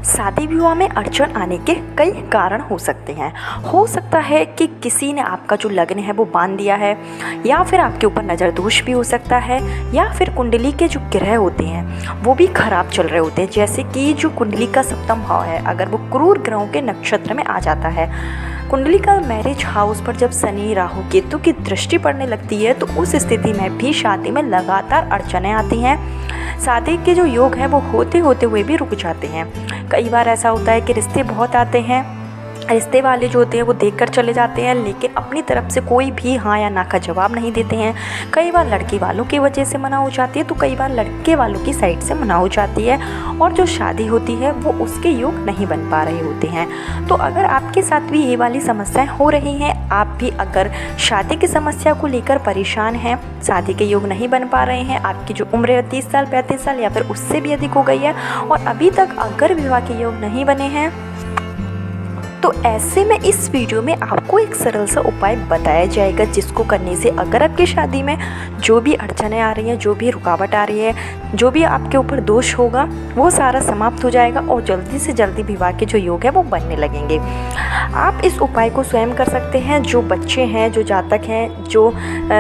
शादी विवाह में अड़चन आने के कई कारण हो सकते हैं। हो सकता है कि किसी ने आपका जो लग्न है वो बांध दिया है, या फिर आपके ऊपर नज़र दोष भी हो सकता है, या फिर कुंडली के जो ग्रह होते हैं वो भी खराब चल रहे होते हैं। जैसे कि जो कुंडली का सप्तम भाव है, अगर वो क्रूर ग्रहों के नक्षत्र में आ जाता है, कुंडली का मैरिज हाउस पर जब शनि राहु केतु की दृष्टि पड़ने लगती है, तो उस स्थिति में भी शादी में लगातार अड़चनें आती हैं। शादी के जो योग हैं वो होते होते हुए भी रुक जाते हैं। कई बार ऐसा होता है कि रिश्ते बहुत आते हैं, रिश्ते वाले जो होते हैं वो देखकर चले जाते हैं, लेकिन अपनी तरफ से कोई भी हाँ या ना का जवाब नहीं देते हैं। कई बार लड़की वालों की वजह से मना हो जाती है, तो कई बार लड़के वालों की साइड से मना हो जाती है, और जो शादी होती है वो उसके योग नहीं बन पा रहे होते हैं। तो अगर आपके साथ भी ये वाली समस्याएं हो रही हैं, आप भी अगर शादी की समस्या को लेकर परेशान हैं, शादी के योग नहीं बन पा रहे हैं, आपकी जो उम्र है 30 साल 35 साल या फिर उससे भी अधिक हो गई है, और अभी तक अगर विवाह के योग नहीं बने हैं, तो ऐसे में इस वीडियो में आपको एक सरल सा उपाय बताया जाएगा, जिसको करने से अगर आपकी शादी में जो भी अड़चनें आ रही हैं, जो भी रुकावट आ रही है, जो भी आपके ऊपर दोष होगा, वो सारा समाप्त हो जाएगा और जल्दी से जल्दी विवाह के जो योग है वो बनने लगेंगे। आप इस उपाय को स्वयं कर सकते हैं। जो बच्चे हैं, जो जातक हैं, जो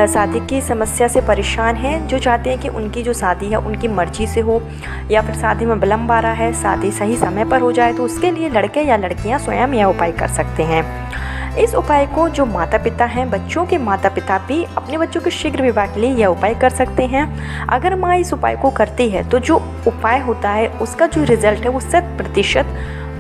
शादी की समस्या से परेशान हैं, जो चाहते हैं कि उनकी जो शादी है उनकी मर्जी से हो, या फिर शादी में विलम्ब आ रहा है, शादी सही समय पर हो जाए, तो उसके लिए लड़के या लड़कियां स्वयं यह उपाय कर सकते हैं। इस उपाय को जो माता पिता हैं, बच्चों के माता पिता भी अपने बच्चों के शीघ्र विवाह के लिए यह उपाय कर सकते हैं। अगर माँ इस उपाय को करती है तो जो उपाय होता है उसका जो रिजल्ट है वो 100%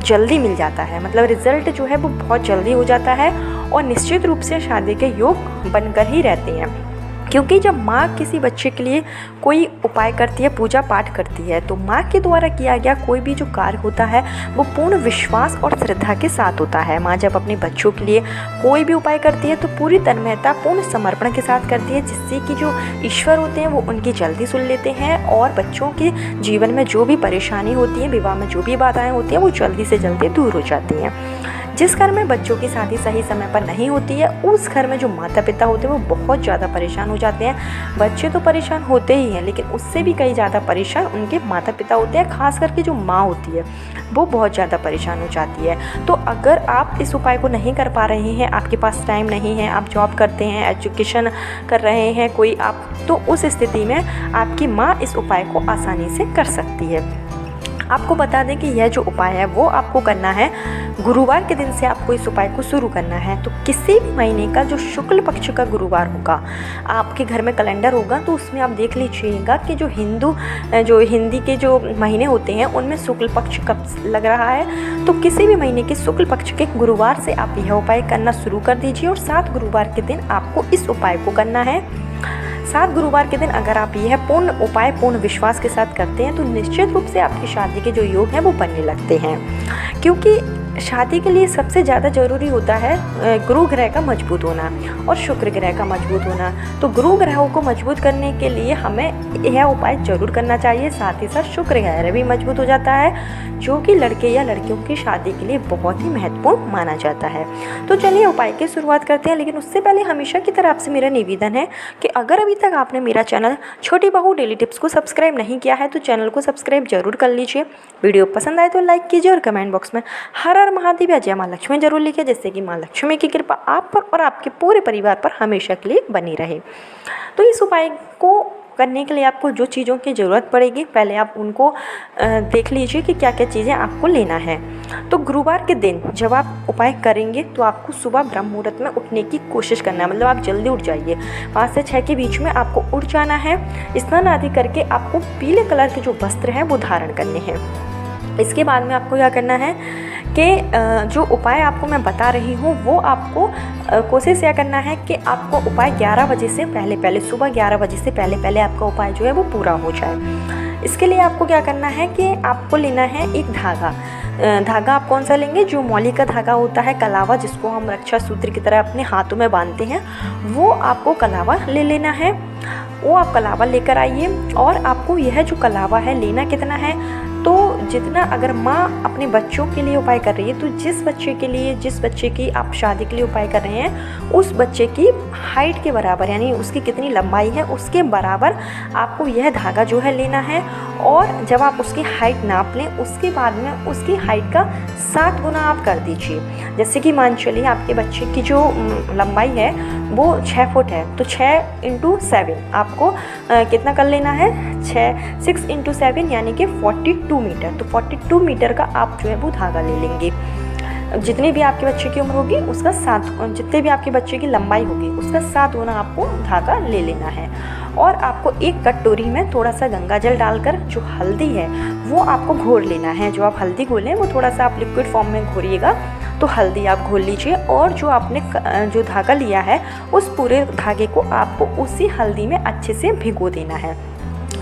जल्दी मिल जाता है। मतलब रिजल्ट जो है वो बहुत जल्दी हो जाता है, और निश्चित रूप से शादी के योग बनकर ही रहते हैं। क्योंकि जब माँ किसी बच्चे के लिए कोई उपाय करती है, पूजा पाठ करती है, तो माँ के द्वारा किया गया कोई भी जो कार्य होता है वो पूर्ण विश्वास और श्रद्धा के साथ होता है। माँ जब अपने बच्चों के लिए कोई भी उपाय करती है तो पूरी तन्मयता, पूर्ण समर्पण के साथ करती है, जिससे कि जो ईश्वर होते हैं वो उनकी जल्दी सुन लेते हैं, और बच्चों के जीवन में जो भी परेशानी होती है, विवाह में जो भी बाधाएँ होती हैं, वो जल्दी से जल्दी दूर हो जाती हैं। जिस घर में बच्चों की शादी सही समय पर नहीं होती है, उस घर में जो माता पिता होते हैं वो बहुत ज़्यादा परेशान हो जाते हैं। बच्चे तो परेशान होते ही हैं, लेकिन उससे भी कई ज़्यादा परेशान उनके माता पिता होते हैं। खास करके जो माँ होती है वो बहुत ज़्यादा परेशान हो जाती है। तो अगर आप इस उपाय को नहीं कर पा रहे हैं, आपके पास टाइम नहीं है, आप जॉब करते हैं, एजुकेशन कर रहे हैं कोई आप, तो उस स्थिति में आपकी माँ इस उपाय को आसानी से कर सकती है। आपको बता दें कि यह जो उपाय है वो आपको करना है गुरुवार के दिन से। आपको इस उपाय को शुरू करना है। तो किसी भी महीने का जो शुक्ल पक्ष का गुरुवार होगा, आपके घर में कैलेंडर होगा, तो उसमें आप देख लीजिएगा कि जो हिंदी के जो महीने होते हैं उनमें शुक्ल पक्ष कब लग रहा है। तो किसी भी महीने के शुक्ल पक्ष के गुरुवार से आप यह उपाय करना शुरू कर दीजिए, और 7 गुरुवार के दिन आपको इस उपाय को करना है। 7 गुरुवार के दिन अगर आप यह पूर्ण उपाय पूर्ण विश्वास के साथ करते हैं, तो निश्चित रूप से आपकी शादी के जो योग हैं वो बनने लगते हैं। क्योंकि शादी के लिए सबसे ज़्यादा ज़रूरी होता है गुरु ग्रह का मजबूत होना और शुक्र ग्रह का मजबूत होना। तो गुरु ग्रहों को मजबूत करने के लिए हमें यह उपाय जरूर करना चाहिए। साथ ही साथ शुक्र ग्रह भी मजबूत हो जाता है, जो कि लड़के या लड़कियों की शादी के लिए बहुत ही महत्वपूर्ण माना जाता है। तो चलिए उपाय की शुरुआत करते हैं, लेकिन उससे पहले हमेशा की तरह आपसे मेरा निवेदन है कि अगर अभी तक आपने मेरा चैनल छोटी बहू डेली टिप्स को सब्सक्राइब नहीं किया है, तो चैनल को सब्सक्राइब जरूर कर लीजिए। वीडियो पसंद आए तो लाइक कीजिए, और कमेंट बॉक्स में हर महादेव या जय माँ लक्ष्मी जरूर लिखिए, जिससे कि माँ लक्ष्मी की कृपा आप पर और आपके पूरे परिवार पर हमेशा के लिए बनी रहे। तो इस उपाय को करने के लिए आपको जो चीज़ों की ज़रूरत पड़ेगी, पहले आप उनको देख लीजिए कि क्या क्या चीज़ें आपको लेना है। तो गुरुवार के दिन जब आप उपाय करेंगे तो आपको सुबह ब्रह्म मुहूर्त में उठने की कोशिश करना है। मतलब आप जल्दी उठ जाइए, 5 से 6 के बीच में आपको उठ जाना है। स्नान आदि करके आपको पीले कलर के जो वस्त्र हैं वो धारण करने हैं। इसके बाद में आपको क्या करना है कि जो उपाय आपको मैं बता रही हूँ वो आपको कोशिश यह करना है कि आपको उपाय 11 बजे से पहले सुबह 11 बजे से पहले आपका उपाय जो है वो पूरा हो जाए। इसके लिए आपको क्या करना है कि आपको लेना है एक धागा। आप कौन सा लेंगे? जो मौली का धागा होता है, कलावा, जिसको हम रक्षा सूत्र की तरह अपने हाथों में बांधते हैं, वो आपको कलावा ले लेना है। वो आप कलावा लेकर आइए, और आपको यह जो कलावा है लेना कितना है, तो जितना अगर माँ अपने बच्चों के लिए उपाय कर रही है, तो जिस बच्चे की आप शादी के लिए उपाय कर रहे हैं उस बच्चे की हाइट के बराबर, यानी उसकी कितनी लंबाई है उसके बराबर आपको यह धागा जो है लेना है। और जब आप उसकी हाइट नाप लें उसके बाद में उसकी हाइट का 7 गुना आप कर दीजिए। जैसे कि मान चलिए आपके बच्चे की जो लंबाई है वो 6 फुट है, तो 6 × 7 आपको कितना कर लेना है, 6 × 7 यानी कि 42 मीटर। तो 42 मीटर का आप जो है वो धागा ले लेंगे। जितनी भी आपके बच्चे की उम्र होगी उसका 7, जितने भी आपके बच्चे की लंबाई होगी उसका 7 गुना आपको धागा ले लेना है। और आपको एक कटोरी में थोड़ा सा गंगा जल डालकर जो हल्दी है वो आपको घोर लेना है। जो आप हल्दी घोलें वो थोड़ा सा आप लिक्विड फॉर्म में घोरिएगा। तो हल्दी आप घोल लीजिए और जो आपने जो धागा लिया है उस पूरे धागे को आपको उसी हल्दी में अच्छे से भिगो देना है।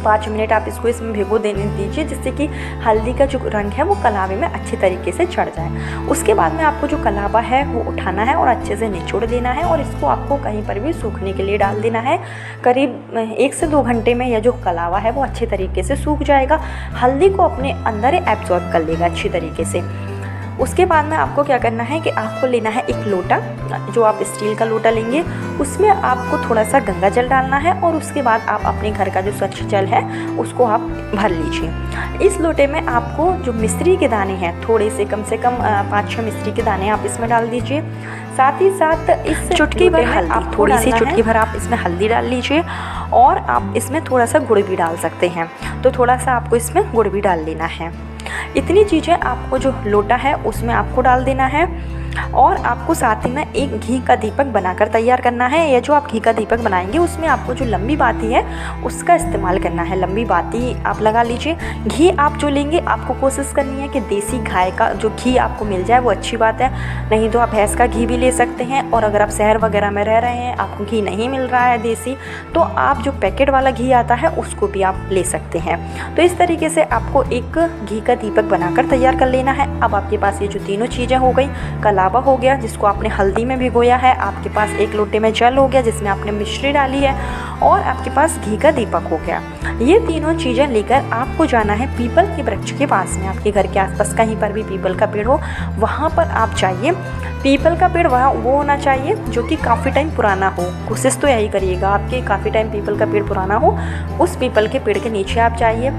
5 मिनट आप इसको इसमें भिगो देने दीजिए, जिससे कि हल्दी का जो रंग है वो कलावे में अच्छे तरीके से चढ़ जाए। उसके बाद में आपको जो कलावा है वो उठाना है और अच्छे से निचोड़ देना है और इसको आपको कहीं पर भी सूखने के लिए डाल देना है। करीब 1 से 2 घंटे में यह जो कलावा है वो अच्छे तरीके से सूख जाएगा, हल्दी को अपने अंदर एब्जॉर्ब कर लेगा अच्छी तरीके से। उसके बाद में आपको क्या करना है कि आपको लेना है एक लोटा, जो आप स्टील का लोटा लेंगे, उसमें आपको थोड़ा सा गंगा जल डालना है और उसके बाद आप अपने घर का जो स्वच्छ जल है उसको आप भर लीजिए। इस लोटे में आपको जो मिश्री के दाने हैं थोड़े से कम 5-6 मिश्री के दाने आप इसमें डाल दीजिए। साथ ही साथ इस चुटकी भर आप थोड़ी सी चुटकी भर आप इसमें हल्दी डाल लीजिए और आप इसमें थोड़ा सा गुड़ भी डाल सकते हैं। तो थोड़ा सा आपको इसमें गुड़ भी डाल लेना है। इतनी चीज़ें आपको जो लोटा है उसमें आपको डाल देना है और आपको साथ ही में एक घी का दीपक बनाकर तैयार करना है। यह जो आप घी का दीपक बनाएंगे उसमें आपको जो लंबी बाती है उसका इस्तेमाल करना है। लंबी बाती आप लगा लीजिए। घी आप जो लेंगे आपको कोशिश करनी है कि देसी गाय का जो घी आपको मिल जाए वो अच्छी बात है, नहीं तो आप भैंस का घी भी ले सकते हैं। और अगर आप शहर वगैरह में रह रहे हैं, आपको घी नहीं मिल रहा है देसी, तो आप जो पैकेट वाला घी आता है उसको भी आप ले सकते हैं। तो इस तरीके से आपको एक घी का दीपक बनाकर तैयार कर लेना है। अब आपके पास ये जो तीनों चीज़ें हो गई, कलावा हो गया जिसको आपने हल्दी में भिगोया है, आपके पास एक लोटे में जल हो गया जिसमें आपने मिश्री डाली है, और आपके पास घी का दीपक हो गया। ये तीनों चीज़ें लेकर आपको जाना है पीपल के वृक्ष के पास में। आपके घर के आसपास कहीं पर भी पीपल का पेड़ हो वहाँ पर आप जाइए। पीपल का पेड़ वहाँ वो होना चाहिए जो कि काफ़ी टाइम पुराना हो। कोशिश तो यही करिएगा आपके काफ़ी टाइम पीपल का पेड़ पुराना हो। उस पीपल के पेड़ के नीचे आप जाइए।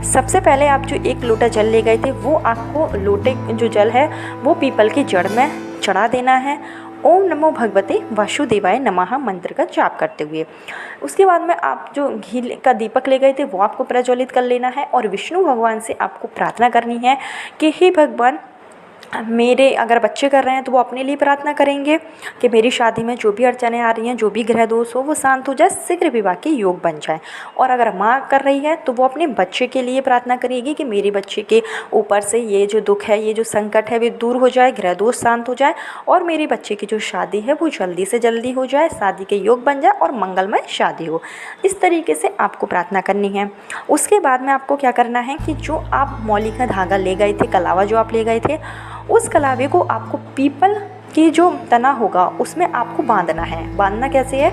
सबसे पहले आप जो एक लोटा जल ले गए थे वो आपको लोटे जो जल है वो पीपल की जड़ में चढ़ा देना है। ओम नमो भगवते वासुदेवाय नमः मंत्र का जाप करते हुए। उसके बाद में आप जो घी का दीपक ले गए थे वो आपको प्रज्वलित कर लेना है और विष्णु भगवान से आपको प्रार्थना करनी है कि हे भगवान, मेरे अगर बच्चे कर रहे हैं तो वो अपने लिए प्रार्थना करेंगे कि मेरी शादी में जो भी अड़चनें आ रही हैं, जो भी ग्रह दोष हो वो शांत हो जाए, शीघ्र विवाह के योग बन जाए। और अगर माँ कर रही है तो वो अपने बच्चे के लिए प्रार्थना करेगी कि मेरे बच्चे के ऊपर से ये जो दुख है, ये जो संकट है, वे दूर हो जाए, ग्रह दोष शांत हो जाए और मेरे बच्चे की जो शादी है वो जल्दी से जल्दी हो जाए, शादी के योग बन जाए और मंगलमय शादी हो। इस तरीके से आपको प्रार्थना करनी है। उसके बाद में आपको क्या करना है कि जो आप मौली का धागा ले गए थे, कलावा जो आप ले गए थे, उस कलावे को आपको पीपल की जो तना होगा उसमें आपको बांधना है। बांधना कैसे है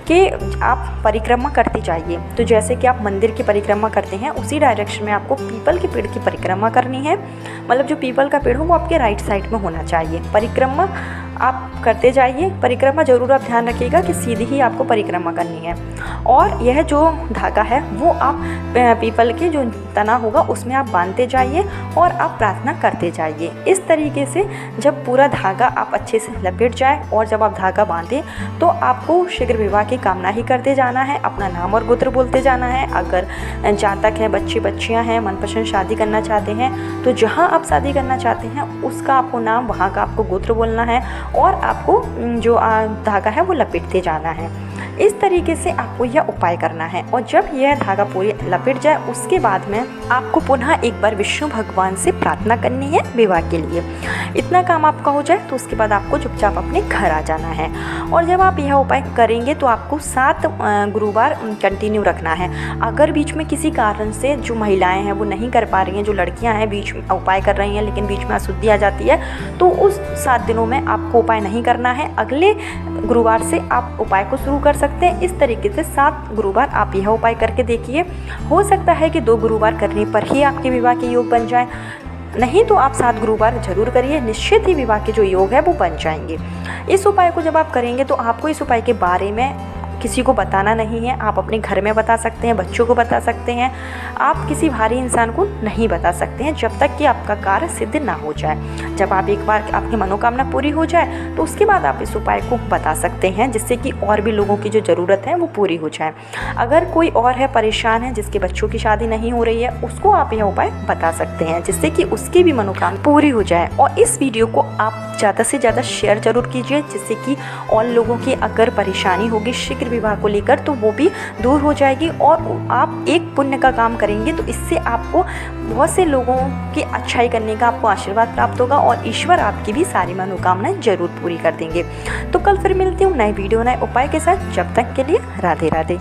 कि आप परिक्रमा करते जाइए। तो जैसे कि आप मंदिर की परिक्रमा करते हैं उसी डायरेक्शन में आपको पीपल के पेड़ की परिक्रमा करनी है। मतलब जो पीपल का पेड़ हो वो आपके राइट साइड में होना चाहिए। परिक्रमा आप करते जाइए। परिक्रमा जरूर आप ध्यान रखिएगा कि सीधी ही आपको परिक्रमा करनी है। और यह जो धागा है वो आप पीपल के जो तना होगा उसमें आप बांधते जाइए और आप प्रार्थना करते जाइए। इस तरीके से जब पूरा धागा आप अच्छे से लपेट जाए और जब आप धागा बांधें तो आपको शीघ्र विवाह की कामना ही करते जाना है। अपना नाम और गोत्र बोलते जाना है। अगर जातक हैं, बच्चे बच्चियां हैं, मनपसंद शादी करना चाहते हैं तो जहाँ आप शादी करना चाहते हैं उसका आपको नाम, वहाँ का आपको गोत्र बोलना है और आपको जो धागा है वो लपेटते जाना है। इस तरीके से आपको यह उपाय करना है। और जब यह धागा पूरी लपेट जाए उसके बाद में आपको पुनः एक बार विष्णु भगवान से प्रार्थना करनी है विवाह के लिए। इतना काम आपका हो जाए तो उसके बाद आपको चुपचाप अपने घर आ जाना है। और जब आप यह उपाय करेंगे तो आपको 7 गुरुवार कंटिन्यू रखना है। अगर बीच में किसी कारण से जो महिलाएं हैं वो नहीं कर पा रही हैं, जो लड़कियां हैं बीच में उपाय कर रही हैं लेकिन बीच में अशुद्धि आ जाती है, तो उस 7 दिनों में आपको उपाय नहीं करना है। अगले गुरुवार से आप उपाय को शुरू कर सकते हैं। इस तरीके से 7 गुरुवार आप यह उपाय करके देखिए। हो सकता है कि 2 गुरुवार करने पर ही आपके विवाह के योग बन जाए, नहीं तो आप 7 गुरुवार जरूर करिए, निश्चित ही विवाह के जो योग है वो बन जाएंगे। इस उपाय को जब आप करेंगे तो आपको इस उपाय के बारे में किसी को बताना नहीं है। आप अपने घर में बता सकते हैं, बच्चों को बता सकते हैं, आप किसी भारी इंसान को नहीं बता सकते हैं जब तक कि आपका कार्य सिद्ध ना हो जाए। जब आप एक बार आपकी मनोकामना पूरी हो जाए तो उसके बाद आप इस उपाय को बता सकते हैं, जिससे कि और भी लोगों की जो ज़रूरत है वो पूरी हो जाए। अगर कोई और है परेशान है, जिसके बच्चों की शादी नहीं हो रही है, उसको आप यह उपाय बता सकते हैं, जिससे कि उसकी भी मनोकामना पूरी हो जाए। और इस वीडियो को आप ज़्यादा से ज़्यादा शेयर जरूर कीजिए, जिससे कि और लोगों की अगर परेशानी होगी शीघ्र विवाह को लेकर तो वो भी दूर हो जाएगी। और आप एक पुण्य का काम करेंगे तो इससे आपको बहुत से लोगों की अच्छाई करने का आपको आशीर्वाद प्राप्त होगा और ईश्वर आपकी भी सारी मनोकामनाएं जरूर पूरी कर देंगे। तो कल फिर मिलती हूँ नए वीडियो नए उपाय के साथ। जब तक के लिए राधे राधे।